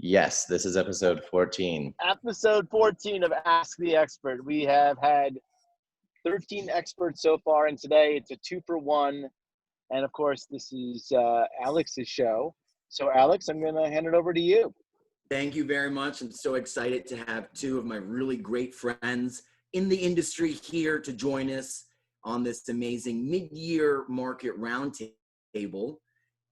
Yes, this is episode 14. Episode 14 of Ask the Expert. We have had 13 experts so far, and today it's a 2-for-1. And of course, this is Alex's show. So Alex, I'm going to hand it over to you. Thank you very much. I'm so excited to have two of my really great friends in the industry here to join us on this amazing mid-year market roundtable.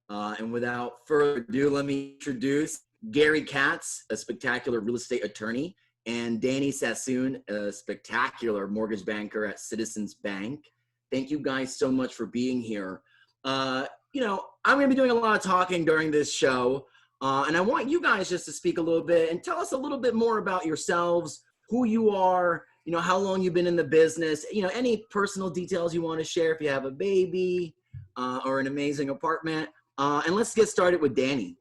And without further ado, let me introduce Gary Katz, a spectacular real estate attorney, and Danny Sassoon, a spectacular mortgage banker at Citizens Bank. Thank you guys so much for being here. I'm going to be doing a lot of talking during this show, and I want you guys just to speak a little bit and tell us a little bit more about yourselves, who you are, how long you've been in the business, any personal details you want to share if you have a baby or an amazing apartment. And let's get started with Danny.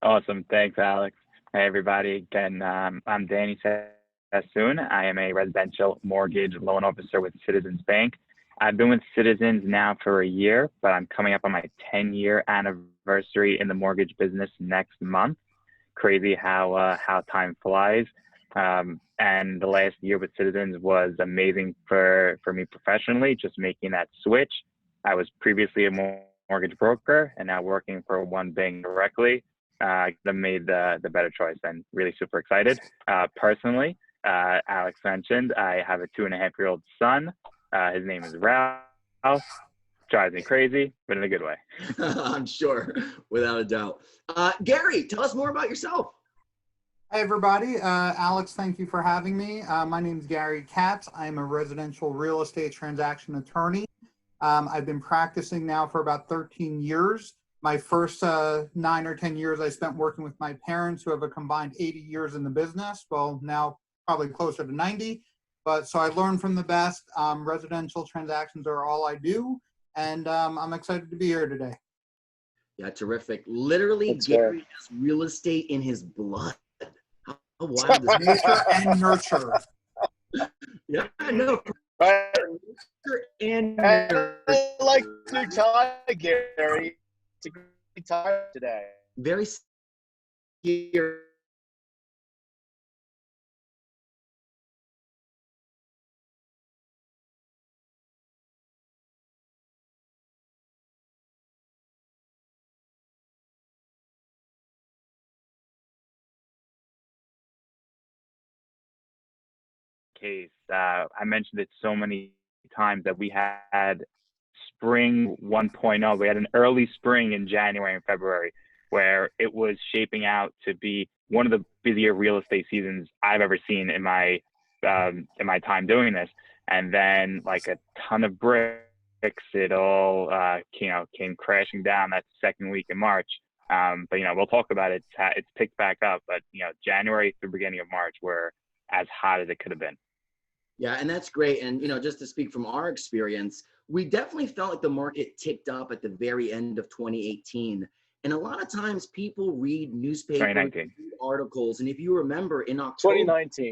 Awesome. Thanks, Alex. Hey, everybody. Again, I'm Danny Sassoon. I am a residential mortgage loan officer with Citizens Bank. I've been with Citizens now for a year, but I'm coming up on my 10-year anniversary in the mortgage business next month. Crazy how time flies. And the last year with Citizens was amazing for me professionally, just making that switch. I was previously a mortgage broker and now working for one bank directly. I made the better choice and really super excited. Personally, Alex mentioned I have a 2.5-year-old son. His name is Ralph. Drives me crazy, but in a good way. I'm sure, without a doubt. Gary, tell us more about yourself. Hi, everybody. Alex, thank you for having me. My name is Gary Katz. I'm a residential real estate transaction attorney. I've been practicing now for about 13 years. My first 9 or 10 years I spent working with my parents, who have a combined 80 years in the business. Well, now probably closer to 90. But so I learned from the best. Residential transactions are all I do. And I'm excited to be here today. Yeah, terrific. Literally, That's Gary has real estate in his blood. How wild is Nature and nurture. Yeah, I know. Right. And I like your tie, Gary. It's a great time today. very here. Case. I mentioned it so many times that we had spring 1.0. We had an early spring in January and February where it was shaping out to be one of the busier real estate seasons I've ever seen in my time doing this. And then like a ton of bricks, it all came crashing down that second week in March. But we'll talk about it. It's picked back up, but January through beginning of March were as hot as it could have been. Yeah, and that's great. And, just to speak from our experience, we definitely felt like the market ticked up at the very end of 2018. And a lot of times people read newspapers, 2019. read articles. And if you remember in October. 2019.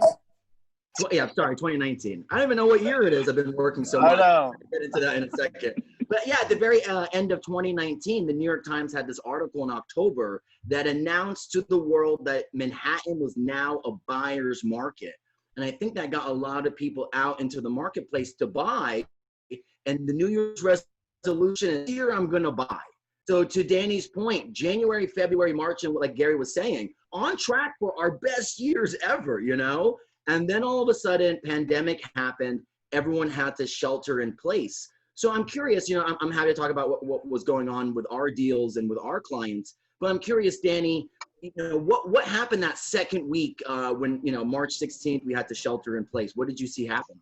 2019. I don't even know what year it is. I've been working so much. I know. I'll get into that in a second. But yeah, at the very end of 2019, the New York Times had this article in October that announced to the world that Manhattan was now a buyer's market. And I think that got a lot of people out into the marketplace to buy. And the New Year's resolution is, here I'm going to buy. So to Danny's point, January, February, March, and like Gary was saying, on track for our best years ever, And then all of a sudden, pandemic happened. Everyone had to shelter in place. So I'm curious, I'm happy to talk about what was going on with our deals and with our clients. But I'm curious, Danny, what happened that second week when, March 16th, we had to shelter in place? What did you see happen?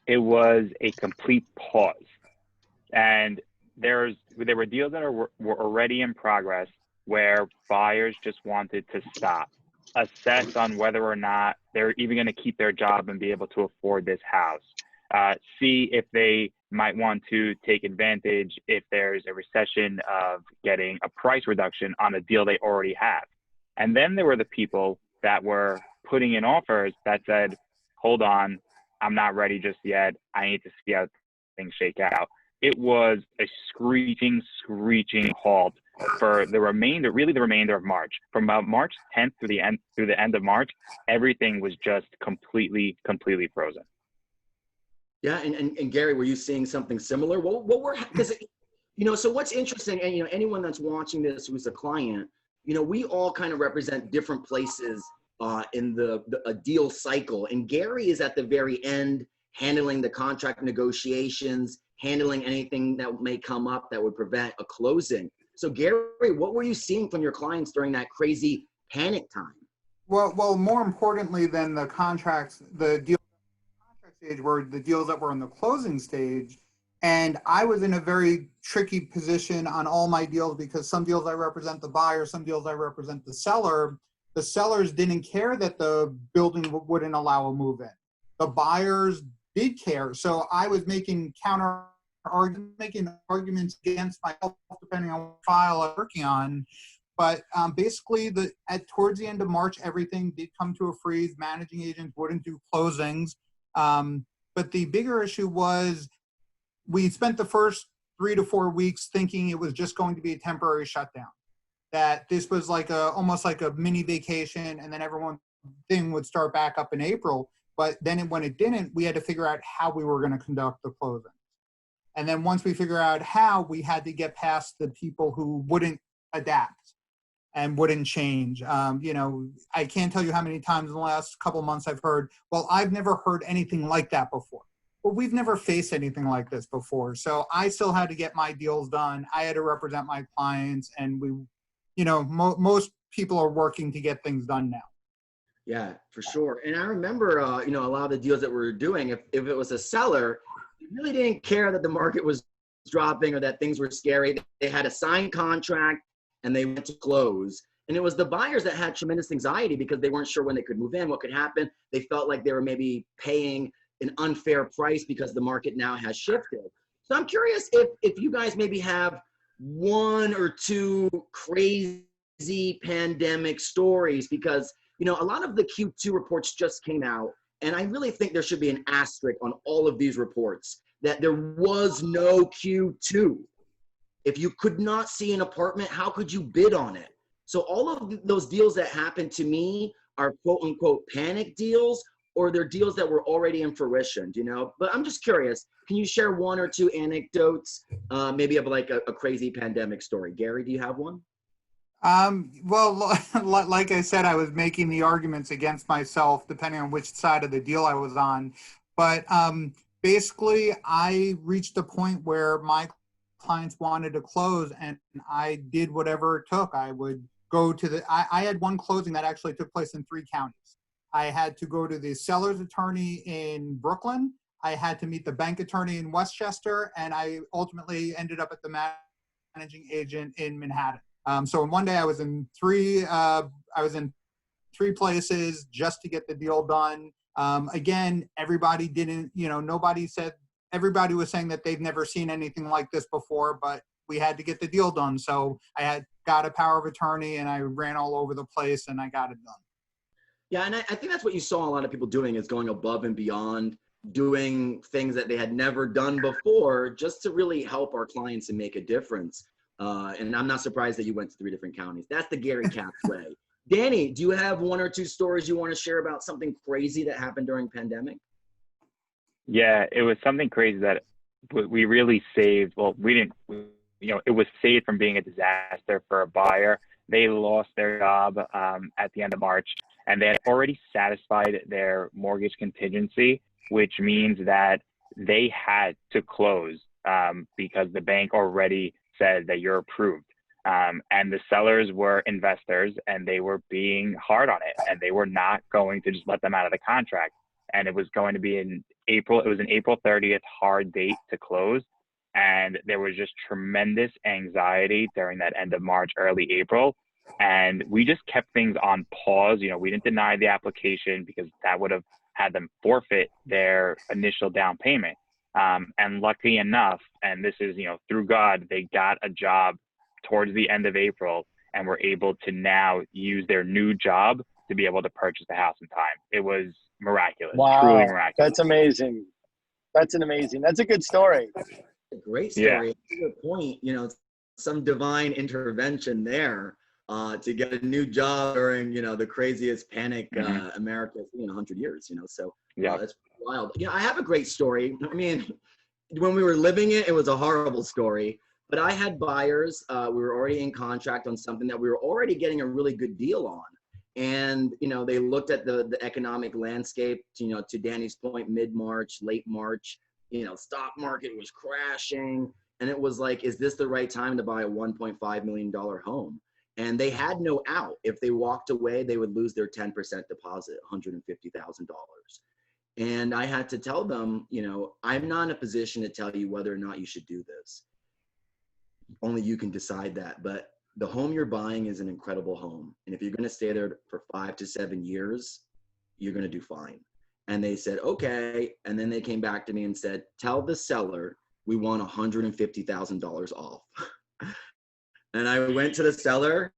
It was a complete pause. And there were deals that were already in progress where buyers just wanted to stop, assess on whether or not they're even going to keep their job and be able to afford this house. See if they might want to take advantage if there's a recession of getting a price reduction on a deal they already have. And then there were the people that were putting in offers that said, hold on, I'm not ready just yet. I need to see how things shake out. it was a screeching halt for the remainder of March. From about March 10th through the end of March, everything was just completely frozen. Yeah, and Gary, were you seeing something similar? What were, because so what's interesting, and anyone that's watching this who's a client, we all kind of represent different places in a deal cycle, and Gary is at the very end, handling the contract negotiations, handling anything that may come up that would prevent a closing. So Gary, what were you seeing from your clients during that crazy panic time? Well, more importantly than the contracts, the deal contract stage were the deals that were in the closing stage. And I was in a very tricky position on all my deals because some deals I represent the buyer, some deals I represent the seller. The sellers didn't care that the building wouldn't allow a move in. The buyers did care. So I was making arguments against myself depending on what file I'm working on. But basically, towards the end of March, everything did come to a freeze. Managing agents wouldn't do closings. But the bigger issue was we spent the first 3 to 4 weeks thinking it was just going to be a temporary shutdown, that this was like almost like a mini vacation, and then everything would start back up in April. But then when it didn't, we had to figure out how we were going to conduct the closing. And then once we figure out how, we had to get past the people who wouldn't adapt and wouldn't change. I can't tell you how many times in the last couple of months I've heard, well, I've never heard anything like that before. Well, we've never faced anything like this before. So I still had to get my deals done. I had to represent my clients, and most people are working to get things done now. Yeah, for sure. And I remember, a lot of the deals that we were doing, if it was a seller, they really didn't care that the market was dropping or that things were scary. They had a signed contract and they went to close. And it was the buyers that had tremendous anxiety because they weren't sure when they could move in, what could happen. They felt like they were maybe paying an unfair price because the market now has shifted. So I'm curious if you guys maybe have 1 or 2 crazy pandemic stories, because a lot of the Q2 reports just came out, and I really think there should be an asterisk on all of these reports that there was no Q2. If you could not see an apartment, how could you bid on it? So all of those deals that happened to me are quote unquote panic deals, or they're deals that were already in fruition, But I'm just curious, can you share 1 or 2 anecdotes, maybe of like a crazy pandemic story? Gary, do you have one? Well, like I said, I was making the arguments against myself depending on which side of the deal I was on. But basically, I reached a point where my clients wanted to close, and I did whatever it took. I would go to I had one closing that actually took place in 3 counties. I had to go to the seller's attorney in Brooklyn. I had to meet the bank attorney in Westchester, and I ultimately ended up at the managing agent in Manhattan. So in one day I was in 3 places just to get the deal done. Again, everybody didn't, everybody was saying that they've never seen anything like this before, but we had to get the deal done. So I got a power of attorney, and I ran all over the place, and I got it done. Yeah, and I think that's what you saw a lot of people doing, is going above and beyond, doing things that they had never done before, just to really help our clients and make a difference. And I'm not surprised that you went to 3 different counties. That's the Gary Katz way. Danny, do you have 1 or 2 stories you want to share about something crazy that happened during pandemic? Yeah, it was something crazy that we really saved. Well, we didn't, it was saved from being a disaster for a buyer. They lost their job at the end of March, and they had already satisfied their mortgage contingency, which means that they had to close because the bank already said that you're approved. And the sellers were investors, and they were being hard on it, and they were not going to just let them out of the contract. And it was going to be in April. It was an April 30th hard date to close. And there was just tremendous anxiety during that end of March, early April. And we just kept things on pause. We didn't deny the application because that would have had them forfeit their initial down payment. And lucky enough, and this is, through God, they got a job towards the end of April and were able to now use their new job to be able to purchase the house in time. It was miraculous. Wow. Truly miraculous. That's amazing. That's a good story. Great Yeah. story. To your point, some divine intervention there to get a new job during, the craziest panic America's seen in 100 years, so Yeah. that's wild. I have a great story. I mean, when we were living it, it was a horrible story, but I had buyers. We were already in contract on something that we were already getting a really good deal on. And, they looked at the economic landscape, to Danny's point, mid-March, late March, stock market was crashing. And it was like, is this the right time to buy a $1.5 million home? And they had no out. If they walked away, they would lose their 10% deposit, $150,000. And I had to tell them, I'm not in a position to tell you whether or not you should do this. Only you can decide that. But the home you're buying is an incredible home. And if you're going to stay there for 5 to 7 years, you're going to do fine. And they said, okay. And then they came back to me and said, tell the seller we want $150,000 off. And I went to the seller,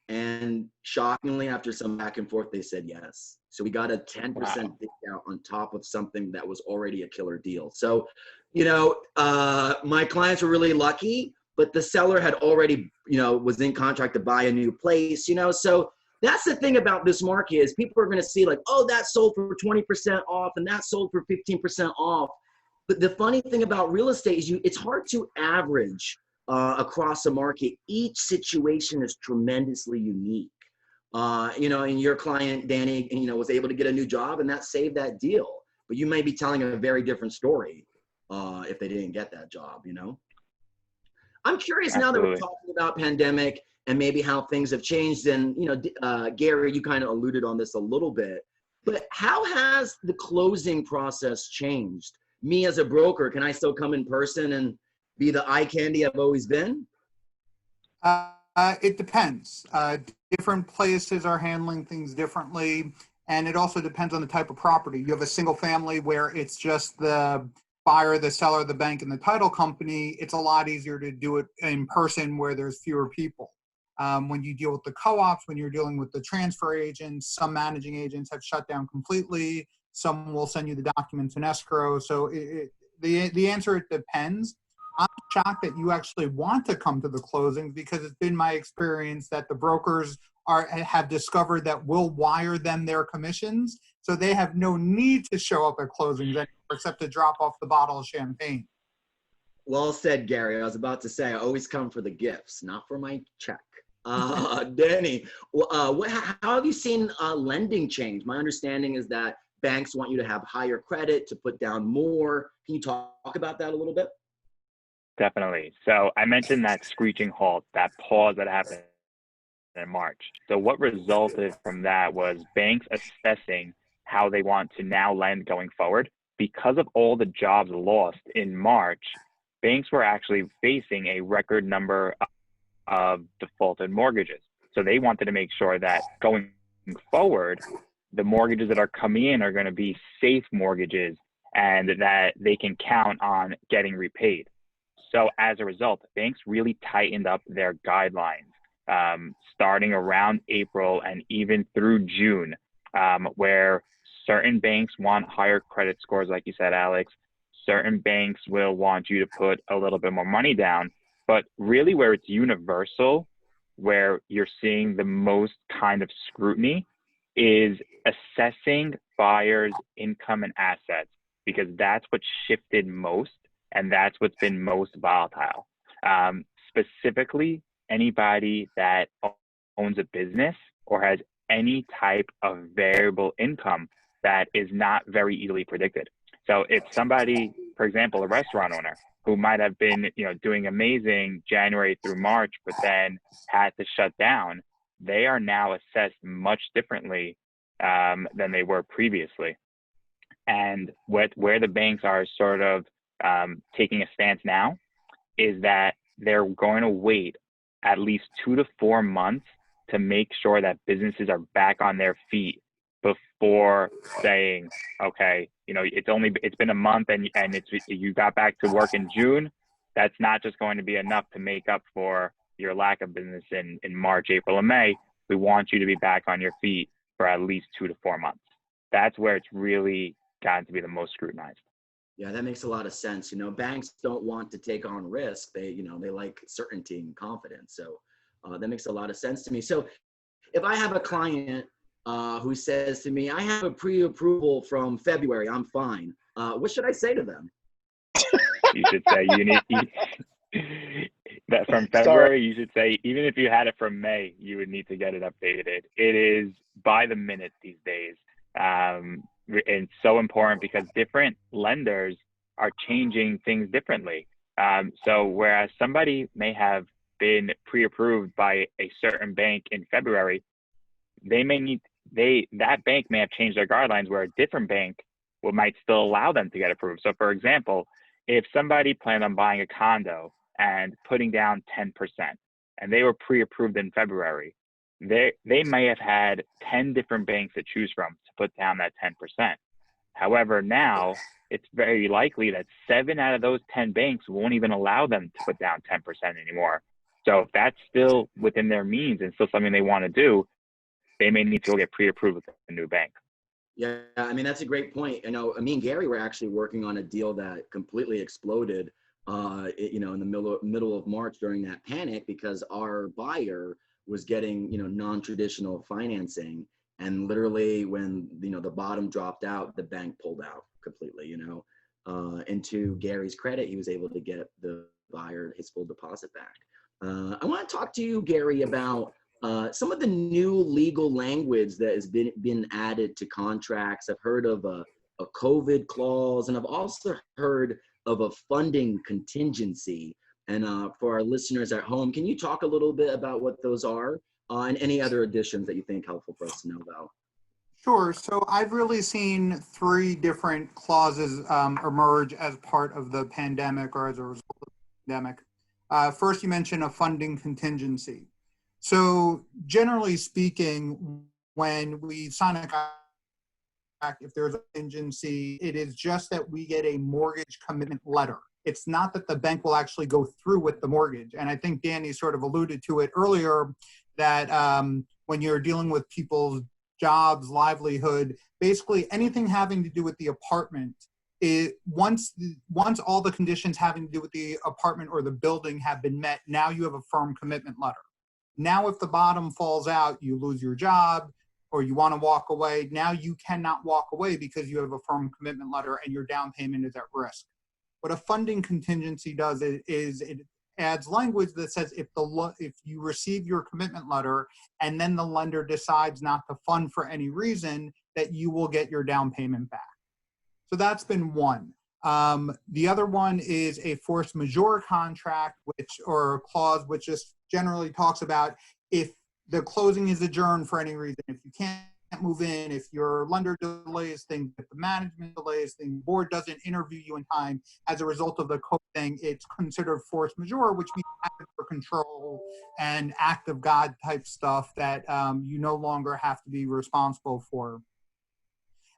and shockingly, after some back and forth, they said yes. So we got a 10% discount on top of something that was already a killer deal. So, my clients were really lucky, but the seller had already, was in contract to buy a new place, so that's the thing about this market is people are going to see like, oh, that sold for 20% off and that sold for 15% off. But the funny thing about real estate is it's hard to average across a market. Each situation is tremendously unique. And your client, Danny, was able to get a new job and that saved that deal. But you may be telling a very different story if they didn't get that job, I'm curious now that we're talking about pandemic and maybe how things have changed. And, Gary, you kind of alluded on this a little bit, but how has the closing process changed? Me as a broker, can I still come in person and be the eye candy I've always been? It depends. Different places are handling things differently. And it also depends on the type of property. You have a single family where it's just the buyer, the seller, the bank, and the title company. It's a lot easier to do it in person where there's fewer people. When you deal with the co-ops, when you're dealing with the transfer agents, some managing agents have shut down completely. Some will send you the documents in escrow. So the answer, it depends. I'm shocked that you actually want to come to the closings because it's been my experience that the brokers have discovered that we'll wire them their commissions. So they have no need to show up at closings anymore except to drop off the bottle of champagne. Well said, Gary. I was about to say, I always come for the gifts, not for my check. Danny, how have you seen lending change? My understanding is that banks want you to have higher credit to put down more. Can you talk about that a little bit? Definitely. So I mentioned that screeching halt, that pause that happened in March. So what resulted from that was banks assessing how they want to now lend going forward. Because of all the jobs lost in March, banks were actually facing a record number of defaulted mortgages. So they wanted to make sure that going forward, the mortgages that are coming in are going to be safe mortgages and that they can count on getting repaid. So as a result, banks really tightened up their guidelines starting around April and even through June, where certain banks want higher credit scores, like you said, Alex. Certain banks will want you to put a little bit more money down. But really where it's universal, where you're seeing the most kind of scrutiny is assessing buyers' income and assets, because that's what shifted most and that's what's been most volatile. Specifically, anybody that owns a business or has any type of variable income that is not very easily predicted. So if somebody, for example, a restaurant owner who might have been, doing amazing January through March, but then had to shut down, they are now assessed much differently than they were previously. And where the banks are sort of taking a stance now is that they're going to wait at least 2 to 4 months to make sure that businesses are back on their feet before saying, okay, it's been a month and you got back to work in June. That's not just going to be enough to make up for your lack of business in March, April, and May. We want you to be back on your feet for at least 2 to 4 months. That's where it's really gotten to be the most scrutinized. Yeah, that makes a lot of sense. You know, banks don't want to take on risk. They, you know, they like certainty and confidence. So that makes a lot of sense to me. So if I have a client who says to me, I have a pre-approval from February, I'm fine. What should I say to them? You should say that from February, you should say, even if you had it from May, you would need to get it updated. It is by the minute these days. It's so important because different lenders are changing things differently. So whereas somebody may have been pre-approved by a certain bank in February, that bank may have changed their guidelines where a different bank might still allow them to get approved. So for example, if somebody planned on buying a condo and putting down 10% and they were pre-approved in February, they may have had 10 different banks to choose from to put down that 10%. However, now it's very likely that 7 out of those 10 banks won't even allow them to put down 10% anymore. So if that's still within their means and still something they want to do, they may need to go get pre-approved with a new bank. Yeah, I mean, that's a great point. You know, me and Gary were actually working on a deal that completely exploded, you know, in the middle of March during that panic because our buyer was getting, you know, non-traditional financing. And literally when, you know, the bottom dropped out, the bank pulled out completely, you know. And to Gary's credit, he was able to get the buyer his full deposit back. I want to talk to you, Gary, about some of the new legal language that has been added to contracts. I've heard of a COVID clause, and I've also heard of a funding contingency. And for our listeners at home, can you talk a little bit about what those are and any other additions that you think helpful for us to know about? Sure. So I've really seen 3 different clauses emerge as part of the pandemic or as a result of the pandemic. First, you mentioned a funding contingency. So generally speaking, when we sign a contract, if there's a contingency, it is just that we get a mortgage commitment letter. It's not that the bank will actually go through with the mortgage. And I think Danny sort of alluded to it earlier that when you're dealing with people's jobs, livelihood, basically anything having to do with the apartment, once all the conditions having to do with the apartment or the building have been met, now you have a firm commitment letter. Now, if the bottom falls out, you lose your job or you want to walk away, now you cannot walk away because you have a firm commitment letter and your down payment is at risk. What a funding contingency does is it adds language that says if you receive your commitment letter and then the lender decides not to fund for any reason, that you will get your down payment back. So that's been one. The other one is a force majeure contract, or a clause which just generally talks about if the closing is adjourned for any reason, if you can't move in, if your lender delays things, if the management delays things, the board doesn't interview you in time as a result of the COVID thing, it's considered force majeure, which means act for control and act of God type stuff that you no longer have to be responsible for.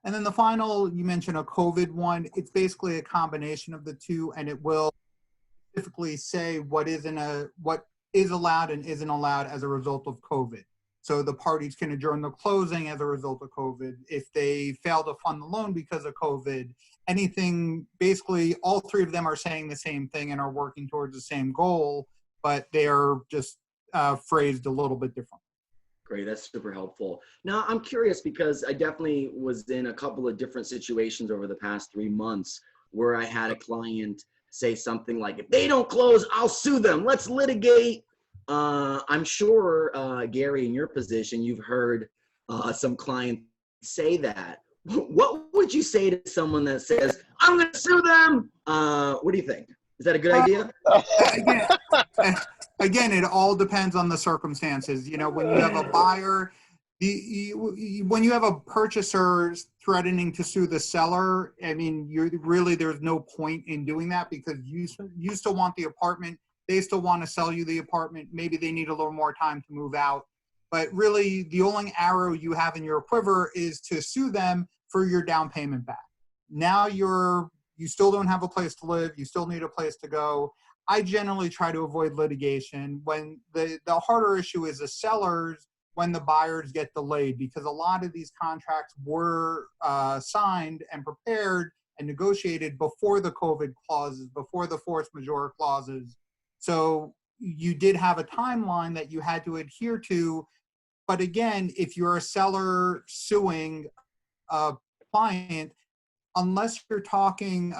And then the final, you mentioned a COVID one. It's basically a combination of the two, and it will specifically say what is allowed and isn't allowed as a result of COVID. So the parties can adjourn the closing as a result of COVID. If they fail to fund the loan because of COVID, anything, basically all 3 of them are saying the same thing and are working towards the same goal, but they are just phrased a little bit different. Great, that's super helpful. Now, I'm curious because I definitely was in a couple of different situations over the past 3 months where I had a client say something like, if they don't close, I'll sue them. Let's litigate. I'm sure, Gary, in your position, you've heard some clients say that. What would you say to someone that says, I'm going to sue them? What do you think? Is that a good idea? Again, it all depends on the circumstances. You know, when you have a buyer, when you have a purchaser threatening to sue the seller, I mean, there's no point in doing that because you still want the apartment. They still want to sell you the apartment. Maybe they need a little more time to move out. But really, the only arrow you have in your quiver is to sue them for your down payment back. Now you still don't have a place to live. You still need a place to go. I generally try to avoid litigation. When the harder issue is the sellers, when the buyers get delayed, because a lot of these contracts were signed and prepared and negotiated before the COVID clauses, before the force majeure clauses. So you did have a timeline that you had to adhere to. But again, if you're a seller suing a client, unless you're talking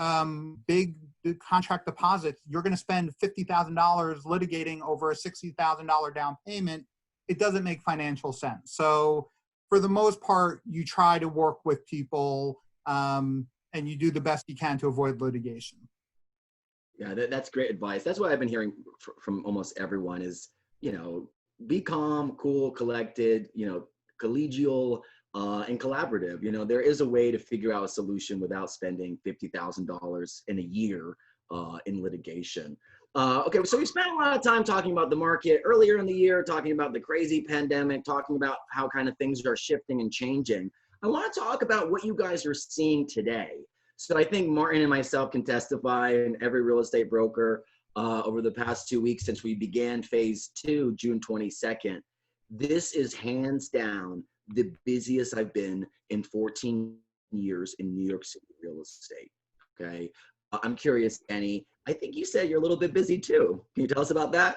big contract deposits, you're going to spend $50,000 litigating over a $60,000 down payment. It doesn't make financial sense. So for the most part, you try to work with people and you do the best you can to avoid litigation. Yeah, that's great advice. That's what I've been hearing from almost everyone is, be calm, cool, collected, collegial, and collaborative. There is a way to figure out a solution without spending $50,000 in a year in litigation. Okay, so we spent a lot of time talking about the market earlier in the year, talking about the crazy pandemic, talking about how kind of things are shifting and changing. I want to talk about what you guys are seeing today. So I think Martin and myself can testify, and every real estate broker over the past 2 weeks since we began phase 2, June 22nd, this is hands down the busiest I've been in 14 years in New York City real estate. Okay. I'm curious, Danny, I think you said you're a little bit busy too. Can you tell us about that?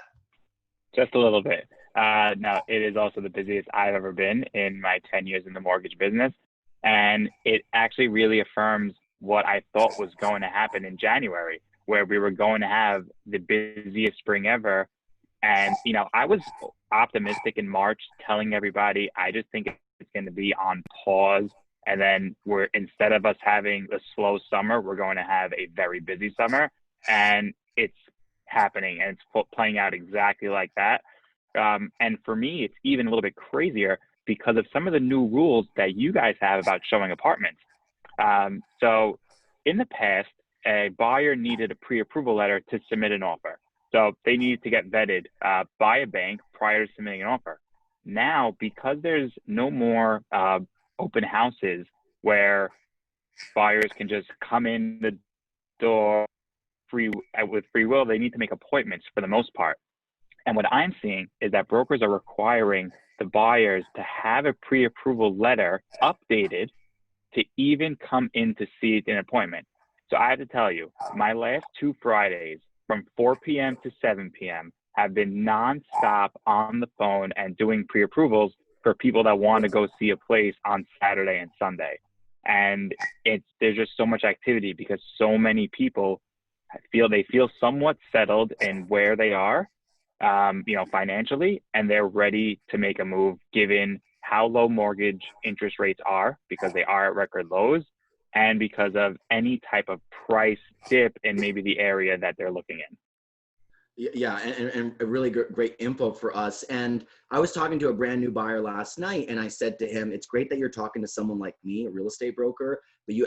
Just a little bit. No, it is also the busiest I've ever been in my 10 years in the mortgage business. And it actually really affirms what I thought was going to happen in January, where we were going to have the busiest spring ever. And, I was optimistic in March, telling everybody, I just think it's going to be on pause. And then instead of us having a slow summer, we're going to have a very busy summer. And it's happening, and it's playing out exactly like that. And for me, it's even a little bit crazier because of some of the new rules that you guys have about showing apartments. So in the past, a buyer needed a pre-approval letter to submit an offer. So they needed to get vetted by a bank prior to submitting an offer. Now, because there's no more open houses where buyers can just come in the door with free will, they need to make appointments for the most part. And what I'm seeing is that brokers are requiring the buyers to have a pre-approval letter updated to even come in to see an appointment. So I have to tell you, my last 2 Fridays from 4 p.m. to 7 p.m. have been nonstop on the phone and doing pre-approvals for people that want to go see a place on Saturday and Sunday. And there's just so much activity because so many people feel somewhat settled in where they are, financially, and they're ready to make a move given how low mortgage interest rates are, because they are at record lows, and because of any type of price dip in maybe the area that they're looking in. Yeah, and a really great info for us. And I was talking to a brand new buyer last night, and I said to him, it's great that you're talking to someone like me, a real estate broker, but you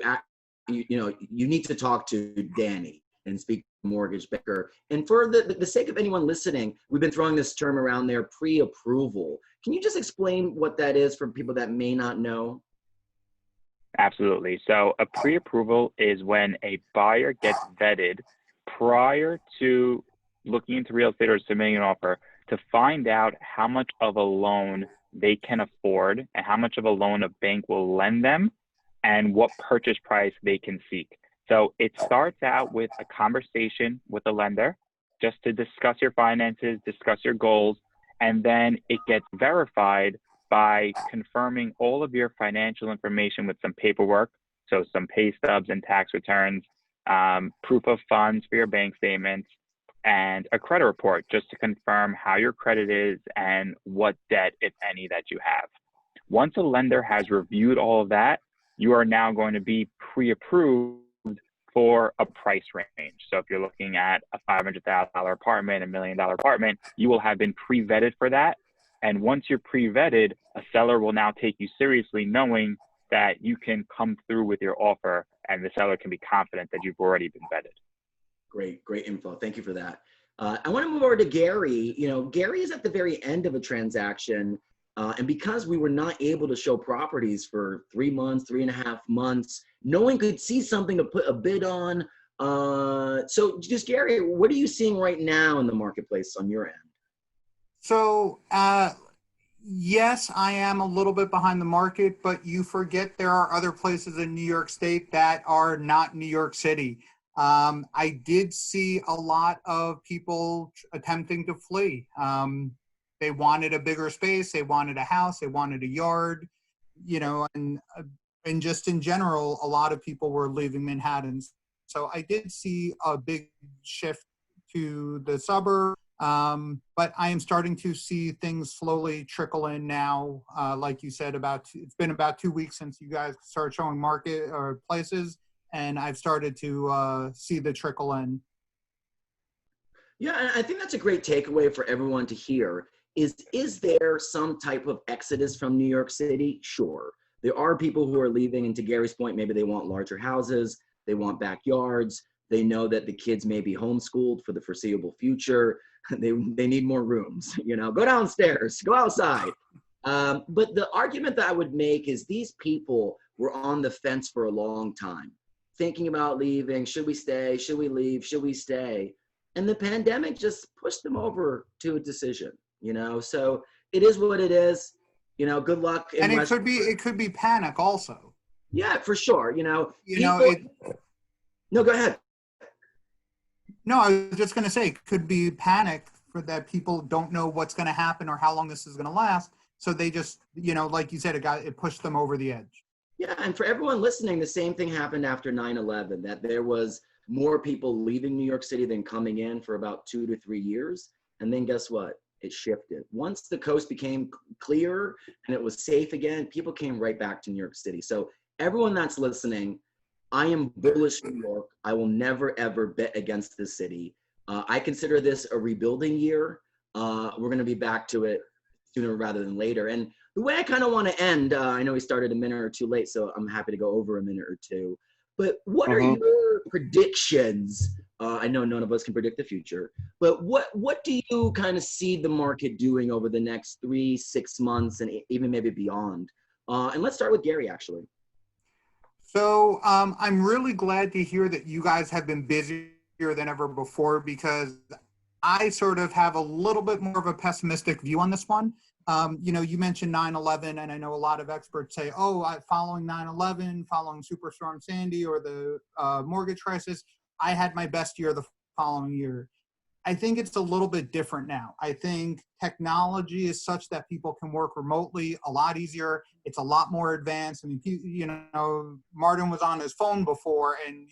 need to talk to Danny and speak to a mortgage banker. And for the sake of anyone listening, we've been throwing this term around there, pre-approval. Can you just explain what that is for people that may not know? Absolutely. So a pre-approval is when a buyer gets vetted prior to looking into real estate or submitting an offer to find out how much of a loan they can afford and how much of a loan a bank will lend them and what purchase price they can seek. So it starts out with a conversation with a lender just to discuss your finances, discuss your goals, and then it gets verified by confirming all of your financial information with some paperwork, so some pay stubs and tax returns, proof of funds for your bank statements, and a credit report just to confirm how your credit is and what debt, if any, that you have. Once a lender has reviewed all of that, you are now going to be pre-approved for a price range. So if you're looking at a $500,000 apartment, $1 million apartment, you will have been pre-vetted for that. And once you're pre-vetted, a seller will now take you seriously, knowing that you can come through with your offer and the seller can be confident that you've already been vetted. Great info. Thank you for that. I want to move over to Gary. Gary is at the very end of a transaction. And because we were not able to show properties for 3 months, 3.5 months, no one could see something to put a bid on. So just Gary, what are you seeing right now in the marketplace on your end? So, Yes, I am a little bit behind the market, but you forget there are other places in New York State that are not New York City. I did see a lot of people attempting to flee. They wanted a bigger space, they wanted a house, they wanted a yard, and just in general, a lot of people were leaving Manhattan. So I did see a big shift to the suburb. But I am starting to see things slowly trickle in now. Like you said, it's been about 2 weeks since you guys started showing market or places, and I've started to see the trickle in. Yeah, and I think that's a great takeaway for everyone to hear. Is there some type of exodus from New York City? Sure. There are people who are leaving, and to Gary's point, maybe they want larger houses, they want backyards, they know that the kids may be homeschooled for the foreseeable future. They need more rooms, go downstairs, go outside. But the argument that I would make is these people were on the fence for a long time, thinking about leaving. Should we stay? Should we leave? Should we stay? And the pandemic just pushed them over to a decision, so it is what it is. Good luck. And it could be panic also. Yeah, for sure. No, go ahead. No, I was just going to say, it could be panic for that people don't know what's going to happen or how long this is going to last. So they just, like you said, it pushed them over the edge. Yeah, and for everyone listening, the same thing happened after 9/11, that there was more people leaving New York City than coming in for about 2 to 3 years. And then guess what? It shifted. Once the coast became clear and it was safe again, people came right back to New York City. So everyone that's listening, I am bullish New York. I will never, ever bet against this city. I consider this a rebuilding year. We're going to be back to it sooner rather than later. And the way I kind of want to end, I know we started a minute or two late, so I'm happy to go over a minute or two. But what are your predictions? I know none of us can predict the future, but what do you kind of see the market doing over the next 3-6 months and even maybe beyond? And let's start with Gary, actually. So I'm really glad to hear that you guys have been busier than ever before, because I sort of have a little bit more of a pessimistic view on this one. You mentioned 9/11, and I know a lot of experts say, following 9/11, following Superstorm Sandy or the mortgage crisis, I had my best year the following year. I think it's a little bit different now. I think technology is such that people can work remotely a lot easier. It's a lot more advanced. I mean, Martin was on his phone before, and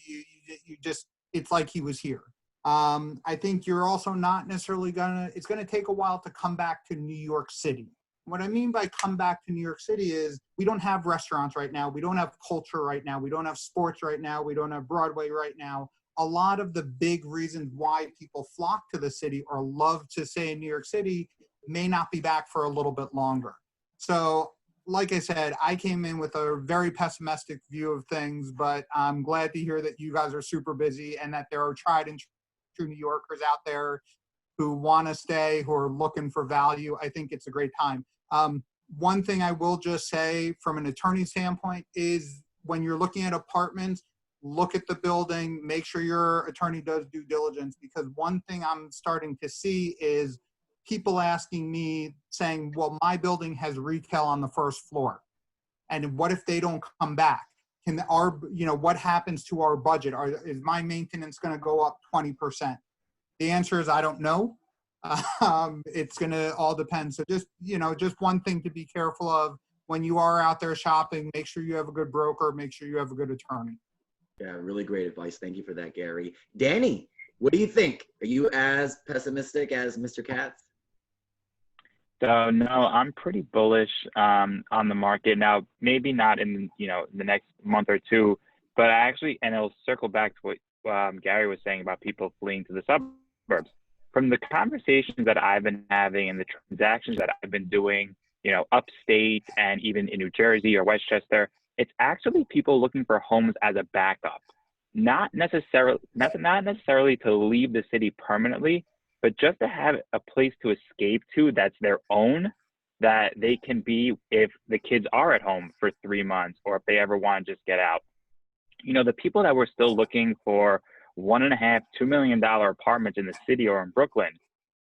you just, it's like he was here. I think you're also not necessarily it's gonna take a while to come back to New York City. What I mean by come back to New York City is we don't have restaurants right now. We don't have culture right now. We don't have sports right now. We don't have Broadway right now. A lot of the big reasons why people flock to the city or love to stay in New York City may not be back for a little bit longer. So, like I said, I came in with a very pessimistic view of things, but I'm glad to hear that you guys are super busy and that there are tried and true New Yorkers out there who want to stay, who are looking for value. I think it's a great time. One thing I will just say from an attorney standpoint is when you're looking at apartments, look at the building, make sure your attorney does due diligence, because one thing I'm starting to see is people asking me saying, well, my building has retail on the first floor. And what if they don't come back? What happens to our budget? Is my maintenance going to go up 20%? The answer is I don't know. It's going to all depend. So just one thing to be careful of when you are out there shopping, make sure you have a good broker, make sure you have a good attorney. Yeah, really great advice. Thank you for that, Gary. Danny, what do you think? Are you as pessimistic as Mr. Katz? So no, I'm pretty bullish on the market now. Maybe not in the next month or two, but and it'll circle back to what Gary was saying about people fleeing to the suburbs. From the conversations that I've been having and the transactions that I've been doing, upstate and even in New Jersey or Westchester, it's actually people looking for homes as a backup, not necessarily to leave the city permanently, but just to have a place to escape to that's their own, that they can be if the kids are at home for 3 months or if they ever want to just get out. The people that were still looking for $1.5–2 million apartments in the city or in Brooklyn,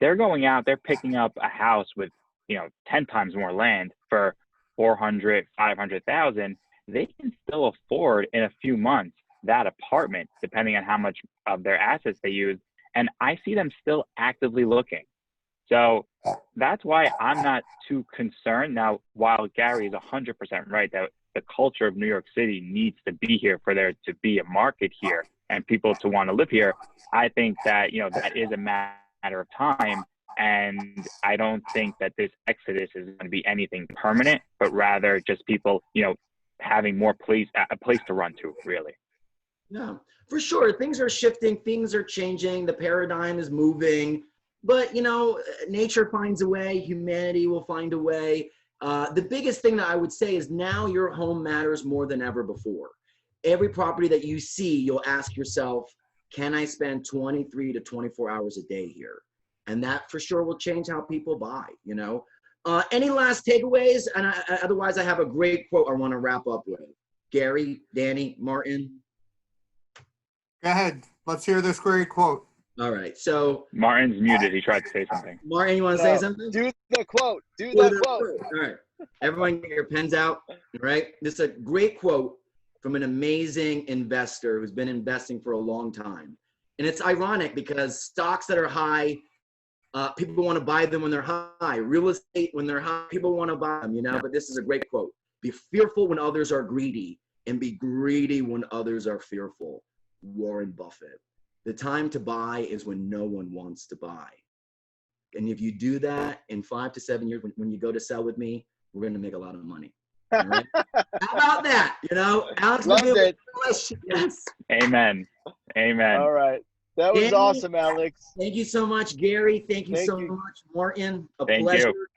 they're going out, they're picking up a house with 10 times more land for 400, 500,000, they can still afford in a few months that apartment, depending on how much of their assets they use. And I see them still actively looking. So that's why I'm not too concerned. Now, while Gary is 100% right that the culture of New York City needs to be here for there to be a market here and people to want to live here, I think that, that is a matter of time. And I don't think that this exodus is going to be anything permanent, but rather just people, having more a place to run to, really. Yeah, for sure. Things are shifting. Things are changing. The paradigm is moving. But, nature finds a way. Humanity will find a way. The biggest thing that I would say is now your home matters more than ever before. Every property that you see, you'll ask yourself, can I spend 23 to 24 hours a day here? And that for sure will change how people buy, Any last takeaways? And otherwise, I have a great quote I want to wrap up with. Gary, Danny, Martin. Go ahead. Let's hear this great quote. All right. So Martin's muted. He tried to say something. Martin, you want to say something? Do the quote. Do the quote. All right. Everyone get your pens out. All right. This is a great quote from an amazing investor who's been investing for a long time. And it's ironic because stocks that are high, people want to buy them when they're high. Real estate, when they're high, people want to buy them, But this is a great quote. Be fearful when others are greedy and be greedy when others are fearful. Warren Buffett. The time to buy is when no one wants to buy. And if you do that in 5 to 7 years, when you go to sell with me, we're going to make a lot of money. All right? How about that? Alex. Loved it. Yes. Amen. All right. That was awesome, Alex. Thank you so much, Gary. Thank you so much, Martin. Thank Pleasure. you.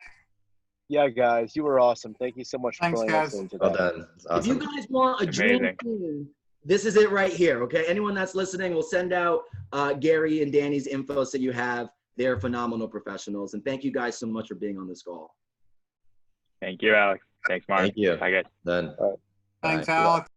Yeah, guys, you were awesome. Thank you so much for joining us today. Well done. It's awesome. If you guys want a dream team, this is it right here, okay? Anyone that's listening, we'll send out Gary and Danny's info so you have. They're phenomenal professionals. And thank you guys so much for being on this call. Thank you, Alex. Thanks, Mark. Thank you. Bye, guys. Done. All right. Thanks, Bye. Alex.